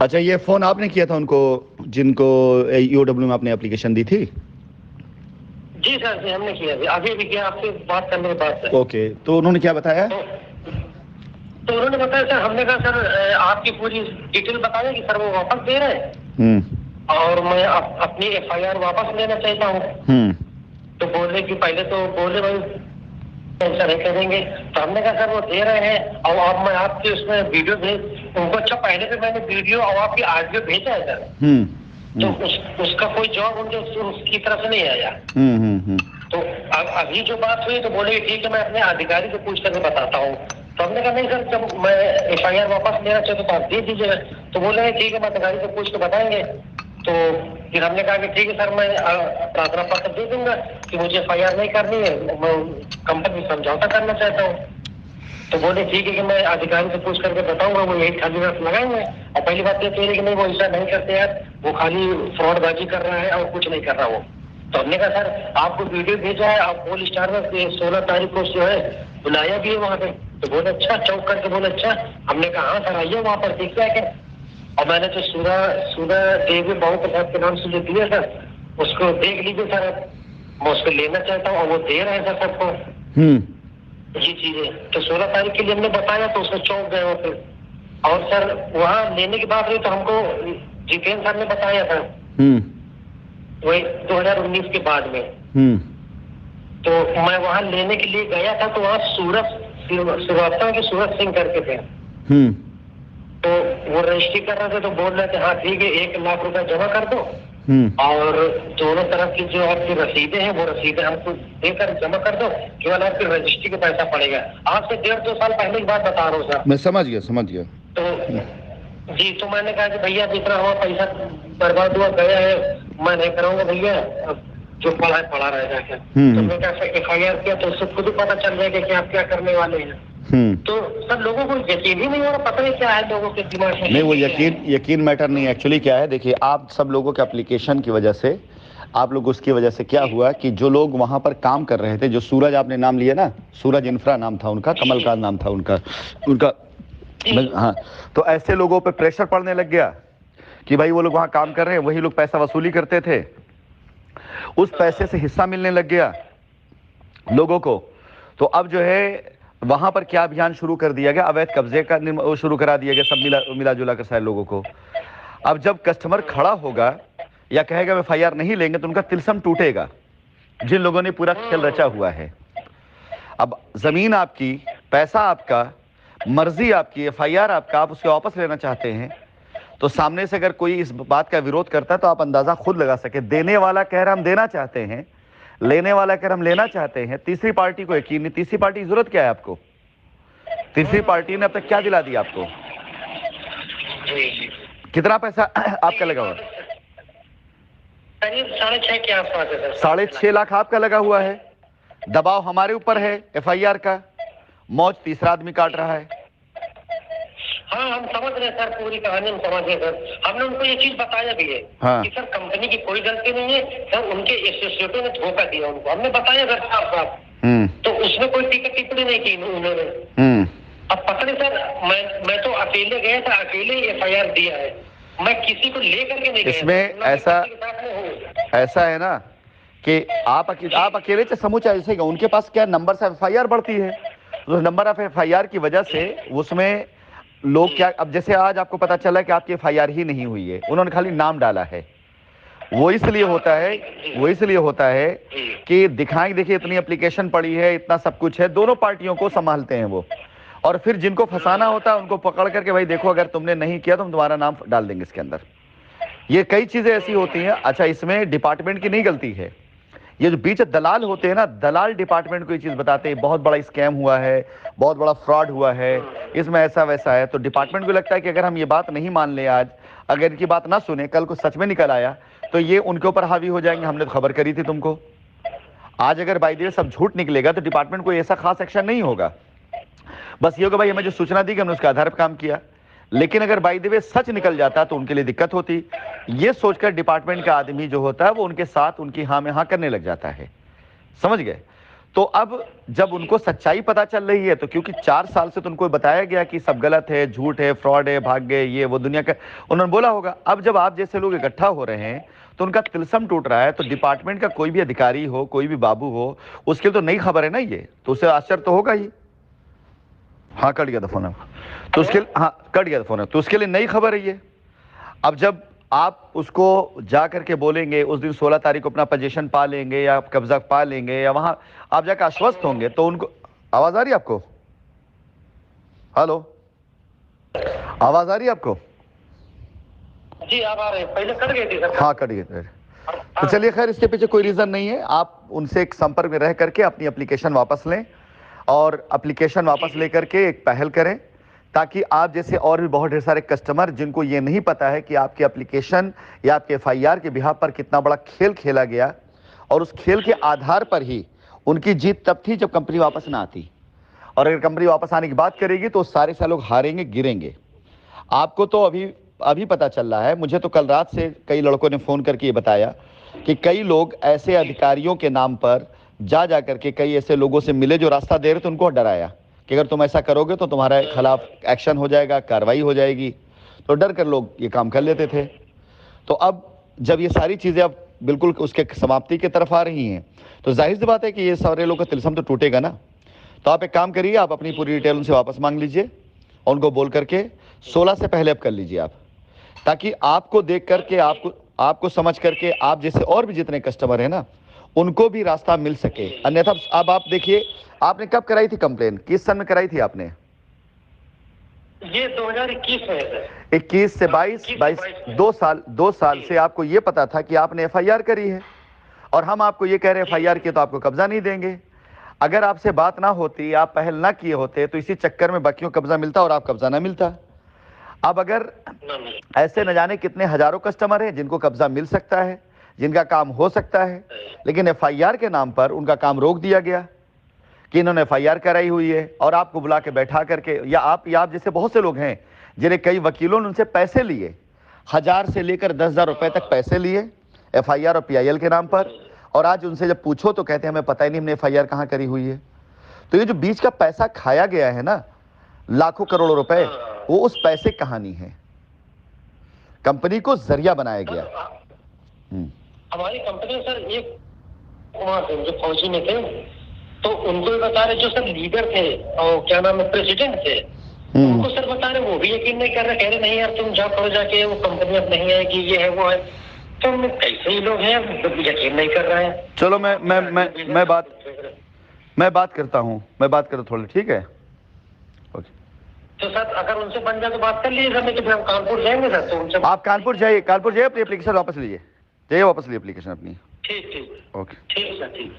اچھا یہ فون آپ نے کیا تھا ان کو جن کو UOW میں آپ نے اپلیکیشن دی تھی؟ جی سر جی ہم نے کیا، ابھی بھی کیا، آپ سے بات کرنے کے بعد سر۔ اوکے، تو انہوں نے کیا بتایا؟ تو انہوں نے بتایا سر، ہم نے کہا سر آپ کی پوری ڈیٹیل بتائیں کہ سر وہ واپس دے رہے ہیں اور میں اپنی FIR واپس لینا چاہتا ہوں۔ تو بولے کہ پہلے تو بولے بھائی ایسا نہیں کریں گے، تو ہم نے کہا سر وہ دے رہے ہیں اور اب میں آپ کے اس میں ویڈیو بھیج ان کو، اچھا پہلے سے میں نے ویڈیو اور آپ کی آڈیو بھیجا ہے سر، تو اس کا کوئی جواب ان کی طرف سے نہیں آیا۔ تو اب ابھی جو بات ہوئی تو بولے ٹھیک ہے میں اپنے ادھیکاری سے پوچھ کر بتاتا ہوں۔ تو ہم نے کہا نہیں سر جب میں FIR واپس لینا چاہتا تو آپ دے دیجیے گا۔ تو بولے ٹھیک ہے میں ادھیکاری سے پوچھ کے بتائیں گے۔ تو پھر ہم نے کہا کہ ٹھیک ہے سر میں پرارتھنا پتر دے دوں گا کہ مجھے FIR نہیں کرنی ہے، میں کمپنی سمجھوتا کرنا چاہتا ہوں۔ تو بولے ٹھیک ہے کہ میں ادھیکاری سے پوچھ کر کے بتاؤں گا، وہ یہی خالی رات لگائیں گے۔ اور پہلی بات یہ کہہ رہی کہ نہیں وہ ایسا نہیں کرتے یار، وہ خالی فراڈ بازی کر رہا ہے اور کچھ نہیں کر رہا وہ۔ تو ہم نے کہا سر آپ کو ویڈیو بھیجا ہے، آپ پول اسٹار میں 16 تاریخ کو جو ہے بلایا بھی ہے وہاں پہ۔ تو بولے اچھا، چوک کر کے بولے اچھا۔ ہم نے کہا ہاں سر آئیے وہاں پر دیکھ کے آ۔ اور میں نے تو سورا دیوی بہو پرساد کے نام سے جو دیا سر اس کو دیکھ لیجیے سر، میں اس کو لینا چاہتا ہوں اور وہ دے رہے ہیں سر سب کو یہ چیزیں۔ تو 16 تاریخ کے لیے ہم نے بتایا تو اس میں چونک گئے وہ پھر۔ اور سر وہاں لینے کی بات ہوئی تو ہم کو جتین صاحب نے بتایا تھا وہی 2019 کے بعد میں۔ تو میں وہاں لینے کے لیے گیا تھا تو وہاں سورج سنگھ کر کے تھے، تو وہ رجسٹری کر رہے تھے تو بول رہے تھے ہاں ٹھیک ہے 1 لاکھ روپے جمع کر دو اور دونوں طرف کی جو آپ کی رسیدیں ہیں وہ رسیدیں ہم کو دے کر جمع کر دو، کیول آپ کی رجسٹری کا پیسہ پڑے گا۔ آج سے 1.5-2 سال پہلے کی بات بتا رہا ہوں سر۔ میں سمجھ گیا۔ تو جی تو میں نے کہا کہ بھیا جتنا ہوا پیسہ برباد ہوا گیا ہے میں نہیں کراؤں گا بھیا، جو پڑا ہے پڑا رہ جائے گا۔ تو میں نے FIR کیا تو اس سے خود ہی پتہ چل جائے گا کہ آپ کیا کرنے والے ہیں۔ تو سر لوگوں کو یقین ہی نہیں ہو رہا، پتہ نہیں کیا ہے لوگوں کے دماغ میں۔ نہیں وہ یقین میٹر نہیں، ایکچولی کیا ہے دیکھیے آپ سب لوگوں کے اپلیکیشن کی وجہ سے آپ لوگ اس کی وجہ سے کیا ہوا کہ جو لوگ وہاں پر کام کر رہے تھے، جو سورج آپ نے نام لیا نا، سورج انفرا نام تھا ان کا، کمل کانت نام تھا ان کا ہاں، تو ایسے لوگوں پہ پریشر پڑنے لگ گیا کہ بھائی وہ لوگ وہاں کام کر رہے ہیں، وہی لوگ پیسہ وصولی کرتے تھے، اس پیسے سے حصہ ملنے لگ گیا لوگوں کو۔ تو اب جو ہے وہاں پر کیا ابھیان شروع کر دیا گیا، اویدھ قبضے کا شروع کرا دیا گیا، سب ملا جلا کر سارے لوگوں کو۔ اب جب کسٹمر کھڑا ہوگا یا کہے گا FIR نہیں لیں گے تو ان کا تلسم ٹوٹے گا، جن لوگوں نے پورا کھیل رچا ہوا ہے۔ اب زمین آپ کی، پیسہ آپ کا، مرضی آپ کی، FIR آپ کا، آپ اس کے واپس لینا چاہتے ہیں تو سامنے سے اگر کوئی اس بات کا ویروਧ کرتا ہے تو آپ اندازہ خود لگا سکے۔ دینے والا کہہ رہا ہم دینا چاہتے ہیں، لینے والا کہہ رہا ہم لینا چاہتے ہیں، تیسری پارٹی کو یقین نہیں۔ تیسری پارٹی کی ضرورت کیا ہے آپ کو؟ تیسری پارٹی نے اب تک کیا دلا دیا آپ کو؟ کتنا پیسہ آپ کا لگا ہوا؟ 6.5 کے آس پاس ہے سر۔ 6.5 لاکھ آپ کا لگا ہوا ہے۔ دباؤ ہمارے اوپر ہے FIR کا، موج تیسرا آدمی کاٹ رہا ہے۔ ہاں ہم سمجھ رہے ہیں سر، پوری کہانی ہم سمجھ رہے ہیں سر۔ ہم نے ان کو یہ چیز بتایا بھی ہے کہ سر کمپنی کی کوئی غلطی نہیں ہے سر، ان کے ایسوسیٹوں نے دھوکہ دیا ان کو، ہم نے بتایا سر صاحب تو اس میں کوئی ٹیکہ ٹپڑی نہیں کی انہوں نے۔ اب پتہ نہیں سر میں تو اکیلے گیا تھا، اکیلے ہی FIR دیا ہے، میں کسی کو لے کر کے نہیں گیا۔ اس میں ایسا ہے نا کہ آپ اکیلے سے سموچا ایسے گا، ان کے پاس کیا نمبر سے FIR بڑھتی ہے، تو نمبر آف FIR کی وجہ سے اس میں لوگ کیا، اب جیسے آج آپ کو پتا چلا کہ آپ کی FIR ہی نہیں ہوئی ہے، انہوں نے خالی نام ڈالا ہے۔ وہ اس لیے ہوتا ہے کہ دکھائیں دیکھیں اتنی اپلیکیشن پڑی ہے، اتنا سب کچھ ہے، دونوں پارٹیوں کو سنبھالتے ہیں وہ، اور پھر جن کو پھنسانا ہوتا ہے ان کو پکڑ کر کے بھائی دیکھو اگر تم نے نہیں کیا تو ہم تمہارا نام ڈال دیں گے اس کے اندر۔ یہ کئی چیزیں ایسی ہوتی ہیں۔ اچھا اس میں ڈپارٹمنٹ کی نہیں غلطی ہے، یہ جو بیچ دلال ہوتے ہیں نا، دلال ڈپارٹمنٹ کو یہ چیز بتاتے ہیں بہت بڑا اسکیم ہوا ہے، بہت بڑا فراڈ ہوا ہے، اس میں ایسا ویسا ہے، تو ڈپارٹمنٹ کو لگتا ہے کہ اگر ہم یہ بات نہیں مان لیں آج، اگر ان کی بات نہ سنیں، کل کو سچ میں نکل آیا تو یہ ان کے اوپر حاوی ہو جائیں گے، ہم نے تو خبر کری تھی تم کو۔ آج اگر بائی دی وے سب جھوٹ نکلے گا تو ڈپارٹمنٹ کو ایسا خاص ایکشن نہیں ہوگا، بس یہ ہوگا بھائی ہمیں جو سوچنا دی کہ ہم نے اس کے آدھار پر کام کیا۔ لیکن اگر بائی دی وے سچ نکل جاتا تو ان کے لیے دقت ہوتی، یہ سوچ کر ڈپارٹمنٹ کا آدمی جو ہوتا ہے وہ ان کے ساتھ ان کی ہاں میں ہاں کرنے لگ جاتا ہے، سمجھ گئے؟ تو اب جب ان کو سچائی پتا چل رہی ہے تو کیونکہ 4 سال سے تو ان کو بتایا گیا کہ سب غلط ہے، جھوٹ ہے، فراڈ ہے، بھاگ گئے، یہ وہ دنیا کا انہوں نے بولا ہوگا. اب جب آپ جیسے لوگ اکٹھا ہو رہے ہیں تو ان کا تلسم ٹوٹ رہا ہے. تو ڈپارٹمنٹ کا کوئی بھی ادھیکاری ہو، کوئی بھی بابو ہو، اس کے تو نئی خبر ہے نا یہ، تو اسے آشچر تو ہوگا ہی. ہاں کٹ گیا تھا فون. تو اس کے ہاں کٹ گیا تھا فون. تو اس کے لیے نئی خبر ہے یہ. اب جب آپ اس کو جا کر کے بولیں گے اس دن 16 تاریخ کو اپنا پوزیشن پا لیں گے یا قبضہ پا لیں گے یا وہاں آپ جا کے آشوست ہوں گے تو ان کو آواز آ رہی ہے آپ کو؟ ہلو، آواز آ رہی ہے آپ کو؟ جی آپ آ رہے ہیں، پہلے کٹ گئے تھے سر. ہاں کٹ گئے تھے. تو چلیے خیر، اس کے پیچھے کوئی ریزن نہیں ہے. آپ ان سے ایک سمپرک میں رہ کر کے اپنی اپلیکیشن واپس لیں اور اپلیکیشن واپس لے کر کے ایک پہل کریں تاکہ آپ جیسے اور بھی بہت ڈھیر سارے کسٹمر جن کو یہ نہیں پتا ہے کہ آپ کی اپلیکیشن یا آپ کے ایف آئی آر کے بہاف پر کتنا بڑا کھیل کھیلا گیا، اور اس کھیل کے آدھار پر ہی ان کی جیت تب تھی جب کمپنی واپس نہ آتی. اور اگر کمپنی واپس آنے کی بات کرے گی تو سارے لوگ ہاریں گے، گریں گے. آپ کو تو ابھی پتا چل رہا ہے. مجھے تو کل رات سے کئی لڑکوں نے فون کر کے یہ بتایا کہ کئی لوگ ایسے ادھیکاریوں کے نام پر جا کر کے کئی ایسے لوگوں سے ملے جو راستہ دے رہے تو ان کو ڈرایا کہ اگر تم ایسا کرو گے تو تمہارے خلاف ایکشن ہو جائے گا، کاروائی ہو جائے گی. تو ڈر کر لوگ یہ کام کر لیتے تھے. تو اب جب یہ ساری چیزیں اب بالکل اس کے سماپتی کی طرف آ رہی ہیں تو ظاہر سی بات ہے کہ یہ سارے لوگوں کا تلسم تو ٹوٹے گا نا. تو آپ ایک کام کریے، آپ اپنی پوری ڈیٹیل ان سے واپس مانگ لیجئے اور ان کو بول کر کے 16 سے پہلے اب کر لیجئے آپ، تاکہ آپ کو دیکھ کر کے آپ کو سمجھ کر کے آپ جیسے اور بھی جتنے کسٹمر ہیں نا ان کو بھی راستہ مل سکے. انیتھا اب آپ دیکھیے، آپ نے کب کرائی تھی کمپلین؟ کس سن میں کرائی تھی آپ نے؟ یہ 2021 میں ہے. 21 سے 22 دو سال سے آپ کو یہ پتا تھا کہ آپ نے ایف آئی آر کری ہے اور ہم آپ کو یہ کہہ رہے ہیں ایف آئی آر کی تو آپ کو قبضہ نہیں دیں گے. اگر آپ سے بات نہ ہوتی، آپ پہل نہ کیے ہوتے تو اسی چکر میں باقیوں قبضہ ملتا اور آپ قبضہ نہ ملتا. اب اگر ایسے نہ جانے کتنے ہزاروں کسٹمر ہیں جن کو قبضہ مل سکتا ہے، جن کا کام ہو سکتا ہے، لیکن ایف آئی آر کے نام پر ان کا کام روک دیا گیا کہ انہوں نے ایف آئی آر کرائی ہوئی ہے اور آپ کو بلا کے بیٹھا کر کے یا آپ جیسے بہت سے لوگ ہیں جنہیں کئی وکیلوں نے ان سے پیسے لیے، 1000 سے لے کر 10,000 روپے تک پیسے لیے ایف آئی آر اور پی آئی ایل کے نام پر، اور آج ان سے جب پوچھو تو کہتے ہیں ہمیں پتہ ہی نہیں ہم نے ایف آئی آر کہاں کری ہوئی ہے. تو یہ جو بیچ کا پیسہ کھایا گیا ہے نا، لاکھوں کروڑوں روپے، وہ اس پیسے کہانی ہے. کمپنی کو ذریعہ بنایا گیا. ہماری کمپنی سر ایک جو فوجی میں تھے تو ان کو بتا رہے جو سر لیڈر تھے اور کیا نام ہے پریزیڈنٹ تھے، ان کو سر بتا رہے وہ بھی یقین نہیں کر رہے، کہہ رہے نہیں یار تم جاؤ کرو جا کے، وہ کمپنی اب نہیں آئے گی، یہ ہے وہ ہے. تو ایسے ہی لوگ ہیں یقین نہیں کر رہے ہیں. چلو میں بات کرتا ہوں، تھوڑا ٹھیک ہے. تو سر اگر ان سے بن جائے تو بات کر لیجیے سر، نہیں تو پھر ہم کانپور جائیں گے سر. تو ان سے آپ کانپور جائیے اپنی اپلیکیشن واپس لیجیے اپلیکیشن اپنی. ٹھیک اوکے ٹھیک سر ٹھیک.